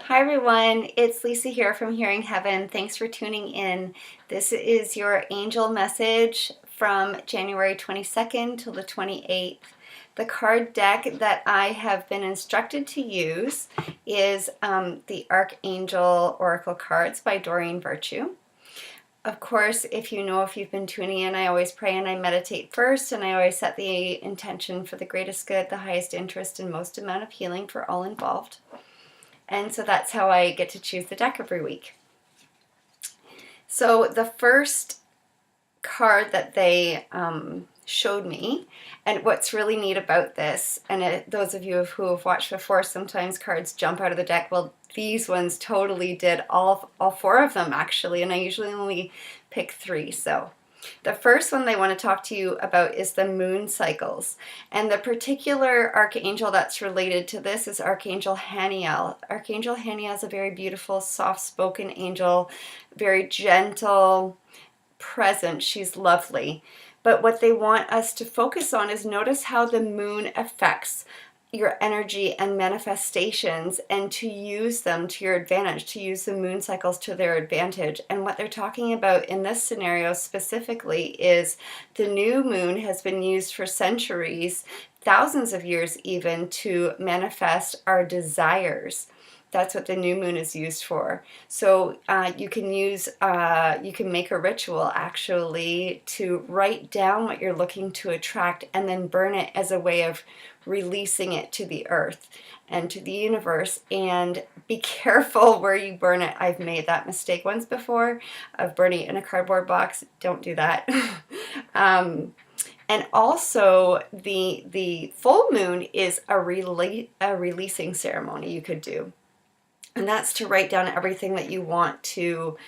Hi everyone, it's Lisa here from Hearing Heaven. Thanks for tuning in. This is your angel message from January 22nd till the 28th. The card deck that I have been instructed to use is the Archangel Oracle cards by Doreen Virtue. Of course, if you've been tuning in, I always pray and I meditate first, and I always set the intention for the greatest good, the highest interest, and most amount of healing for all involved. And so that's how I get to choose the deck every week. So the first card that they showed me, and what's really neat about this, and those of you who have watched before, sometimes cards jump out of the deck. Well, these ones totally did, all four of them actually, and I usually only pick three. So the first one they want to talk to you about is the moon cycles. And the particular archangel that's related to this is Archangel Haniel. Archangel Haniel is a very beautiful, soft-spoken angel, very gentle, present. She's lovely. But what they want us to focus on is notice how the moon affects your energy and manifestations, and to use them to your advantage, to use the moon cycles to their advantage. And what they're talking about in this scenario specifically is the new moon has been used for centuries, thousands of years even, to manifest our desires. That's what the new moon is used for. So you can make a ritual actually to write down what you're looking to attract and then burn it as a way of releasing it to the earth and to the universe. And be careful where you burn it. I've made that mistake once before of burning it in a cardboard box. Don't do that. And also the full moon is a releasing ceremony you could do. And that's to write down everything that you want to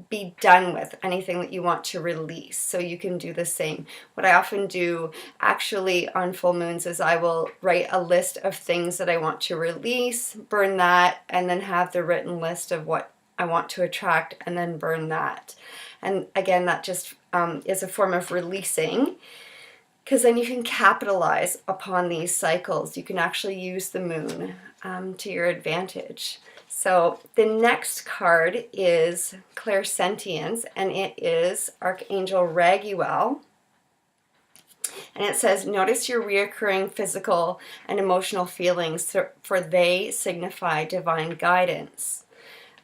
be done with, anything that you want to release. So you can do the same. What I often do actually on full moons is I will write a list of things that I want to release, burn that, and then have the written list of what I want to attract, and then burn that. And again, that just is a form of releasing, because then you can capitalize upon these cycles. You can actually use the moon to your advantage. So the next card is clairsentience, and it is Archangel Gabriel. And it says, notice your reoccurring physical and emotional feelings, for they signify divine guidance.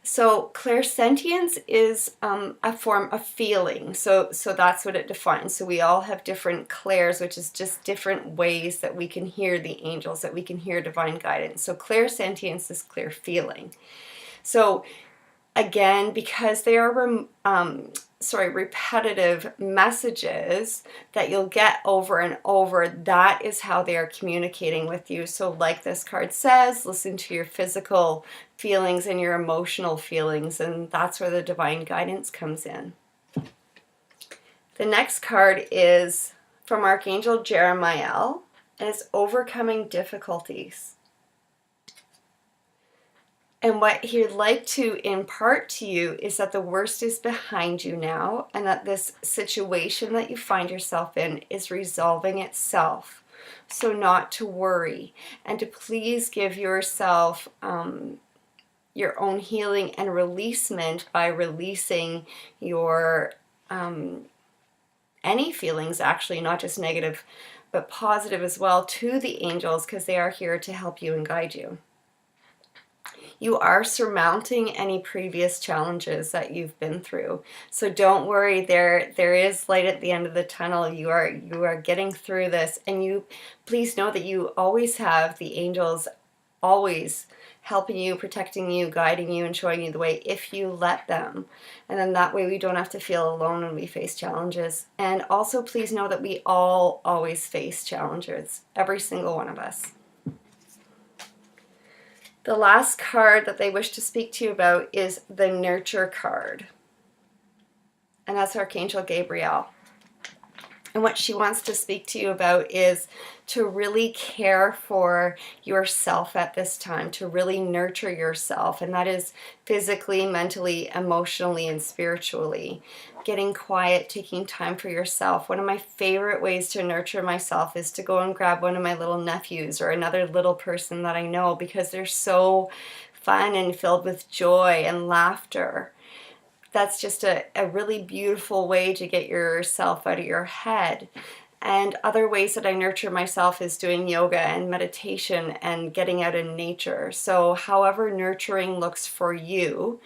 So clairsentience is a form of feeling. So that's what it defines. So we all have different clairs, which is just different ways that we can hear the angels, that we can hear divine guidance. So clairsentience is clear feeling. So again, because they are repetitive messages that you'll get over and over, that is how they are communicating with you. So like this card says, listen to your physical feelings and your emotional feelings, and that's where the divine guidance comes in. The next card is from Archangel Jeremiah, and it's overcoming difficulties. And what he'd like to impart to you is that the worst is behind you now, and that this situation that you find yourself in is resolving itself. So not to worry, and to please give yourself your own healing and releasement by releasing your any feelings, actually, not just negative, but positive as well, to the angels, because they are here to help you and guide you. You are surmounting any previous challenges that you've been through. So don't worry, there is light at the end of the tunnel. You are getting through this, and you please know that you always have the angels always helping you, protecting you, guiding you, and showing you the way if you let them. And then that way we don't have to feel alone when we face challenges. And also please know that we all always face challenges, every single one of us. The last card that they wish to speak to you about is the Nuture card. And that's Archangel Gabriel. And what she wants to speak to you about is to really care for yourself at this time, to really nurture yourself. And that is physically, mentally, emotionally, and spiritually. Getting quiet, taking time for yourself. One of my favorite ways to nurture myself is to go and grab one of my little nephews or another little person that I know, because they're so fun and filled with joy and laughter. That's just a really beautiful way to get yourself out of your head. And other ways that I nurture myself is doing yoga and meditation and getting out in nature. So however nurturing looks for you,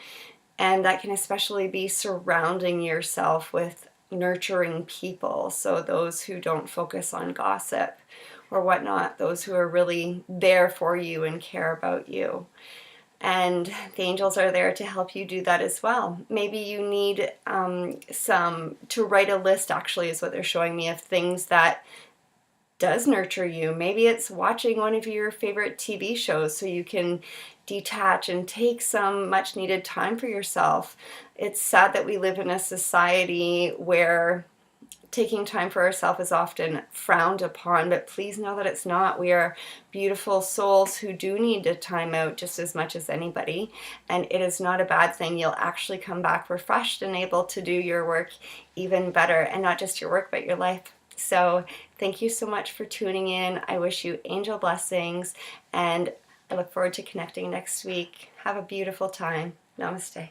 and that can especially be surrounding yourself with nurturing people. So those who don't focus on gossip or whatnot, those who are really there for you and care about you. And the angels are there to help you do that as well. Maybe you need to write a list, actually, is what they're showing me, of things that does nurture you. Maybe it's watching one of your favorite TV shows so you can detach and take some much needed time for yourself. It's sad that we live in a society where taking time for ourselves is often frowned upon, but please know that it's not. We are beautiful souls who do need a time out just as much as anybody, and it is not a bad thing. You'll actually come back refreshed and able to do your work even better, and not just your work, but your life. So thank you so much for tuning in. I wish you angel blessings, and I look forward to connecting next week. Have a beautiful time. Namaste.